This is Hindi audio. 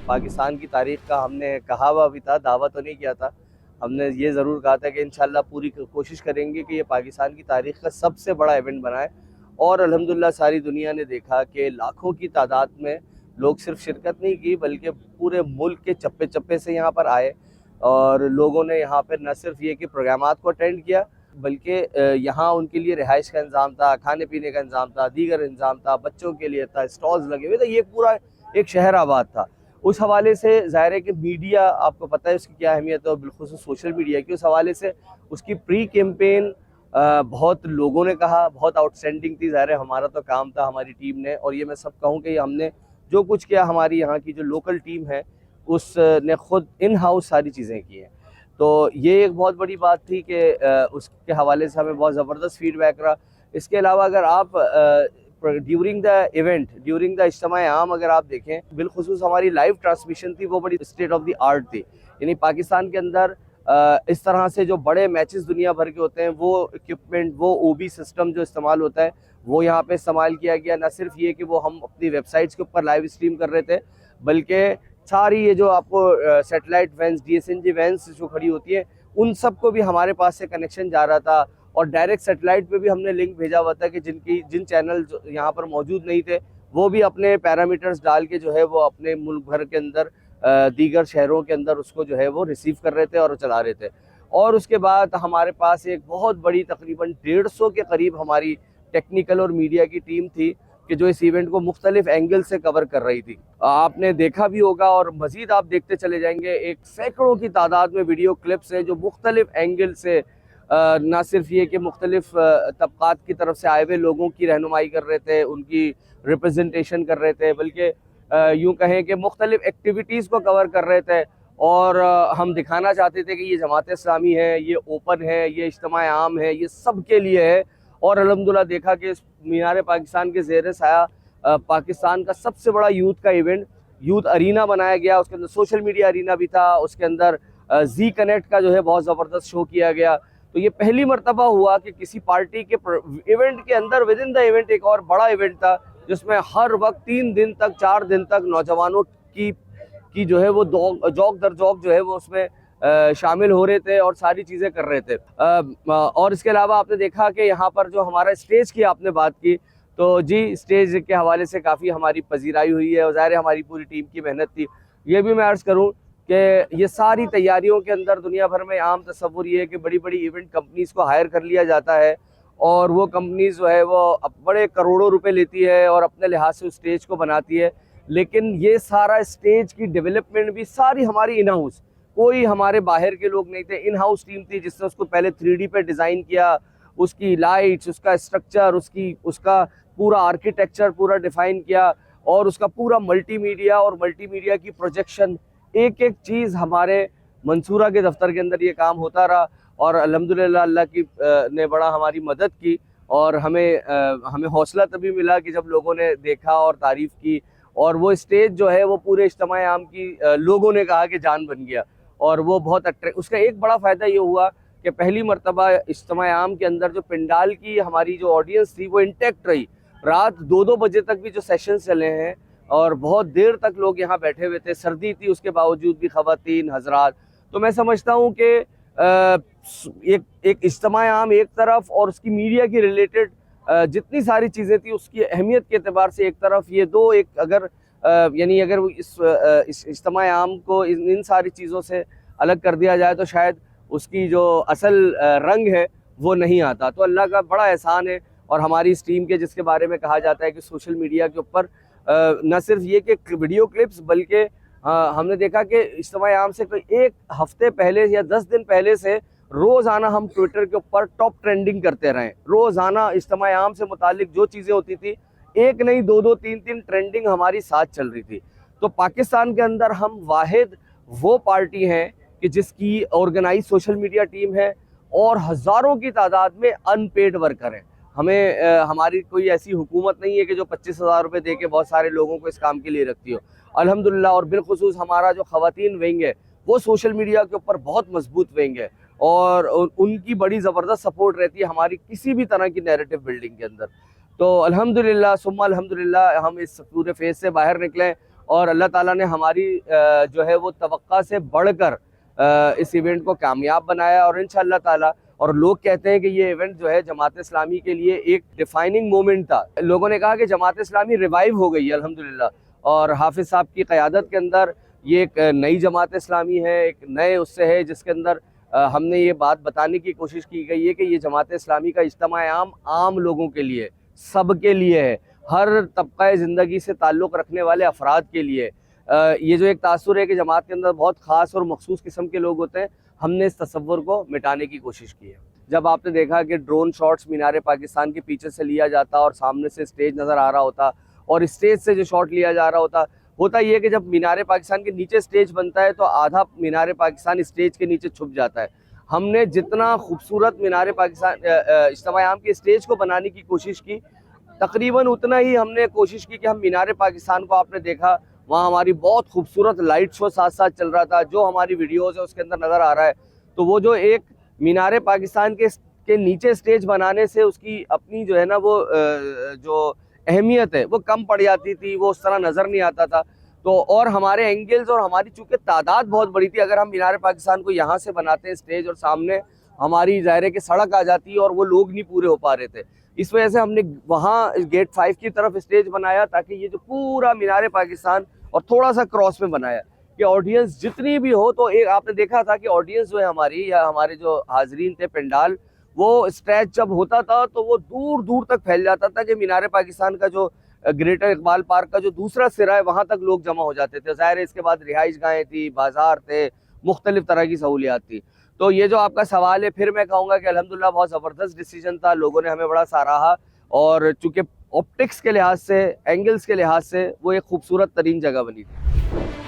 पाकिस्तान की तारीख़ का हमने कहा हुआ भी था, दावा तो नहीं किया था। हमने ये ज़रूर कहा था कि इंशाल्लाह पूरी कोशिश करेंगे कि ये पाकिस्तान की तारीख़ का सबसे बड़ा इवेंट बनाए। और अल्हम्दुलिल्लाह सारी दुनिया ने देखा कि लाखों की तादाद में लोग सिर्फ शिरकत नहीं की, बल्कि पूरे मुल्क के चप्पे चप्पे से यहाँ पर आए और लोगों ने यहाँ पर न सिर्फ ये कि प्रोग्रामात को अटेंड किया, बल्कि यहाँ उनके लिए रिहाइश का इंतज़ाम था, खाने पीने का इंतज़ाम था, दीगर इंतज़ाम था, बच्चों के लिए था, स्टॉल्स लगे हुए थे। ये पूरा एक शहर आबाद था। उस हवाले से ज़ाहिर है कि मीडिया, आपको पता है उसकी क्या अहमियत है, और बिलख़ुसूस सोशल मीडिया की, उस हवाले से उसकी प्री कैंपेन बहुत लोगों ने कहा बहुत आउटस्टैंडिंग थी। ज़ाहिर है हमारा तो काम था, हमारी टीम ने, और ये मैं सब कहूँ कि हमने जो कुछ किया, हमारी यहाँ की जो लोकल टीम है उसने खुद इन हाउस सारी चीज़ें की हैं। तो ये एक बहुत बड़ी बात थी कि उसके हवाले से हमें बहुत ज़बरदस्त फीडबैक रहा। इसके अलावा अगर आप during the event, during the इज्तिमा आम अगर आप देखें, बिलखुसूस हमारी लाइव ट्रांसमिशन थी, वो बड़ी स्टेट ऑफ द आर्ट थी। यानी पाकिस्तान के अंदर इस तरह से जो बड़े मैचेस दुनिया भर के होते हैं, वो इक्विपमेंट, वो ओबी सिस्टम जो इस्तेमाल होता है, वो यहाँ पे इस्तेमाल किया गया। न सिर्फ ये कि वो हम अपनी वेबसाइट्स के ऊपर लाइव स्ट्रीम कर रहे थे, बल्कि सारी ये जो आपको सेटेलाइट वैन्स, DSNG वैन्स जो खड़ी होती है, उन सब को भी हमारे पास से कनेक्शन जा रहा था। और डायरेक्ट सेटेलाइट पे भी हमने लिंक भेजा हुआ था कि जिन चैनल यहाँ पर मौजूद नहीं थे, वो भी अपने पैरामीटर्स डाल के जो है वो अपने मुल्क भर के अंदर दीगर शहरों के अंदर उसको जो है वो रिसीव कर रहे थे और चला रहे थे। और उसके बाद हमारे पास एक बहुत बड़ी, तकरीबन 150 के करीब हमारी टेक्निकल और मीडिया की टीम थी कि जो इस इवेंट को मुख्तलिफ एंगल से कवर कर रही थी। आपने देखा भी होगा और मज़ीद आप देखते चले जाएंगे, एक सैकड़ों की तादाद में वीडियो क्लिप्स हैं जो मुख्तलिफ एंगल से ना सिर्फ ये कि मुख्तलिफ तबक़ात की तरफ से आए हुए लोगों की रहनुमाई कर रहे थे, उनकी रिप्रेजेंटेशन कर रहे थे, बल्कि यूँ कहें कि मुख्तलिफ एक्टिविटीज़ को कवर कर रहे थे। और हम दिखाना चाहते थे कि ये जमात इस्लामी है, ये ओपन है, ये इज्तिमा आम है, ये सब के लिए है। और अल्हम्दुलिल्लाह देखा कि इस मीनार पाकिस्तान के ज़ेर साया पाकिस्तान का सबसे बड़ा यूथ का इवेंट, यूथ अरीना बनाया गया। उसके अंदर सोशल मीडिया अरीना भी था, उसके अंदर जी कनेक्ट का जो है बहुत ज़बरदस्त शो किया गया। तो ये पहली मरतबा हुआ कि किसी पार्टी के इवेंट के अंदर, विद इन द इवेंट, एक और बड़ा इवेंट था जिसमें हर वक्त 3 दिन तक, 4 दिन तक नौजवानों की जो है वो जौक दर जौक जो है वो उसमें शामिल हो रहे थे और सारी चीज़ें कर रहे थे। और इसके अलावा आपने देखा कि यहाँ पर जो हमारा स्टेज की आपने बात की, तो जी स्टेज के हवाले से काफ़ी हमारी पजीराई हुई है और ज़ाहिर है हमारी पूरी टीम की मेहनत थी। ये भी मैं अर्ज़ करूँ कि ये सारी तैयारियों के अंदर दुनिया भर में आम तस्वुर ये है कि बड़ी बड़ी इवेंट कंपनीज़ को हायर कर लिया जाता है और वो कंपनीज़ जो है वो बड़े करोड़ों रुपए लेती है और अपने लिहाज से उस स्टेज को बनाती है। लेकिन ये सारा स्टेज की डेवलपमेंट भी सारी हमारी इन हाउस, कोई हमारे बाहर के लोग नहीं थे, इन हाउस टीम थी जिसने उसको पहले 3D पे डिज़ाइन किया, उसकी लाइट्स, उसका स्ट्रक्चर, उसका पूरा आर्किटेक्चर पूरा डिफ़ाइन किया और उसका पूरा मल्टीमीडिया और मल्टीमीडिया की प्रोजेक्शन, एक एक चीज़ हमारे मंसूरा के दफ्तर के अंदर ये काम होता रहा। और अल्हम्दुलिल्लाह अल्लाह की ने बड़ा हमारी मदद की और हमें हौसला तभी मिला कि जब लोगों ने देखा और तारीफ़ की। और वो स्टेज जो है वो पूरे इज्तिमा आम की लोगों ने कहा कि जान बन गया और वो बहुत उसका एक बड़ा फ़ायदा ये हुआ कि पहली मरतबा इज्तिमा आम के अंदर जो पंडाल की हमारी जो ऑडियंस थी वो इंटैक्ट रही। रात 2-2 बजे तक भी जो सेशंस चले हैं और बहुत देर तक लोग यहाँ बैठे हुए थे, सर्दी थी उसके बावजूद भी, ख़वातीन, हज़रात। तो मैं समझता हूँ कि एक इज्तिमा आम एक तरफ और उसकी मीडिया की रिलेटेड जितनी सारी चीज़ें थी उसकी अहमियत के एतबार से एक तरफ, ये दो एक अगर यानी अगर इस इज्तिमा आम को इन सारी चीज़ों से अलग कर दिया जाए तो शायद उसकी जो असल रंग है वो नहीं आता। तो अल्लाह का बड़ा एहसान है और हमारी इस टीम के, जिसके बारे में कहा जाता है कि सोशल मीडिया के ऊपर न सिर्फ ये कि वीडियो क्लिप्स, बल्कि हमने देखा कि इज्तिमा आम से कोई 1 हफ्ते पहले या 10 दिन पहले से रोज़ाना हम ट्विटर के ऊपर टॉप ट्रेंडिंग करते रहें। रोज़ाना इज्तिमा आम से मुतालिक जो चीज़ें होती थी, एक नहीं 2-2 3-3 ट्रेंडिंग हमारी साथ चल रही थी। तो पाकिस्तान के अंदर हम वाहिद वो पार्टी हैं कि जिसकी ऑर्गेनाइज सोशल मीडिया टीम है और हज़ारों की तादाद में अनपेड वर्कर हैं। हमारी कोई ऐसी हुकूमत नहीं है कि जो 25,000 रुपये दे के बहुत सारे लोगों को इस काम के लिए रखती हो, अल्हम्दुलिल्लाह। और बिलखुसूस हमारा जो ख़वातीन विंग है वो सोशल मीडिया के ऊपर बहुत मजबूत विंग है और उनकी बड़ी ज़बरदस्त सपोर्ट रहती है हमारी किसी भी तरह की नैरेटिव बिल्डिंग के अंदर। तो अल्हम्दुलिल्लाह सुम्मा अल्हम्दुलिल्लाह हम इस पूरे फेज़ से बाहर निकलें और अल्लाह ताला ने हमारी जो है वो तवक्का से बढ़कर इस इवेंट को कामयाब बनाया और इंशाअल्लाह ताला। और लोग कहते हैं कि ये इवेंट जो है जमात इस्लामी के लिए एक डिफाइनिंग मोमेंट था। लोगों ने कहा कि जमात इस्लामी रिवाइव हो गई है अल्हम्दुलिल्लाह, और हाफिज़ साहब की क़यादत के अंदर ये एक नई जमात इस्लामी है, एक नए उससे है जिसके अंदर हमने ये बात बताने की कोशिश की गई है कि ये जमात इस्लामी का इज्तिमा आम लोगों के लिए, सब के लिए है, हर तबका ज़िंदगी से ताल्लुक़ रखने वाले अफराद के लिए। ये जो एक तासुर है कि जमात के अंदर बहुत ख़ास और मखसूस किस्म के लोग होते हैं, हमने इस तसव्वुर को मिटाने की कोशिश की है। जब आपने देखा कि ड्रोन शॉट्स मीनार पाकिस्तान के पीछे से लिया जाता और सामने से स्टेज नज़र आ रहा होता, और स्टेज से जो शॉट लिया जा रहा होता ये कि जब मीनार पाकिस्तान के नीचे स्टेज बनता है तो आधा मीनार पाकिस्तान स्टेज के नीचे छुप जाता है। हमने जितना खूबसूरत मीनार पाकिस्तान इज्तिमा आम के स्टेज को बनाने की कोशिश की, तकरीबन उतना ही हमने कोशिश की कि हम मीनार पाकिस्तान को, आपने देखा वहाँ हमारी बहुत खूबसूरत लाइट शो साथ साथ चल रहा था, जो हमारी वीडियोज़ है उसके अंदर नज़र आ रहा है। तो वो जो एक मीनार पाकिस्तान के नीचे स्टेज बनाने से उसकी अपनी जो है ना वो जो अहमियत है वो कम पड़ जाती थी, वो उस तरह नज़र नहीं आता था। तो और हमारे एंगल्स और हमारी चूँकि तादाद बहुत बड़ी थी, अगर हम मीनार पाकिस्तान को यहाँ से बनाते हैं स्टेज और सामने हमारी ज़ाहिर है कि सड़क आ जाती है और वो लोग नहीं पूरे हो पा रहे थे। इस वजह से हमने वहाँ गेट 5 की तरफ स्टेज बनाया ताकि ये जो पूरा मीनार पाकिस्तान और थोड़ा सा क्रॉस में बनाया कि ऑडियंस जितनी भी हो, तो एक आपने देखा था कि ऑडियंस जो है हमारी, या हमारे जो हाजरीन थे पंडाल, वो स्ट्रेच जब होता था तो वो दूर दूर तक फैल जाता था कि मीनार पाकिस्तान का जो ग्रेटर इकबाल पार्क का जो दूसरा सिरा है वहाँ तक लोग जमा हो जाते थे। ज़ाहिर है इसके बाद रिहाइश गाहें थी, बाजार थे, मुख्तलिफ तरह की सहूलियात थी। तो ये जो आपका सवाल है, फिर मैं कहूँगा कि अल्हम्दुलिल्लाह बहुत ज़बरदस्त डिसीजन था, लोगों ने हमें बड़ा सराहा, और चूँकि ऑप्टिक्स के लिहाज से, एंगल्स के लिहाज से वो एक खूबसूरत तरीन जगह बनी थी।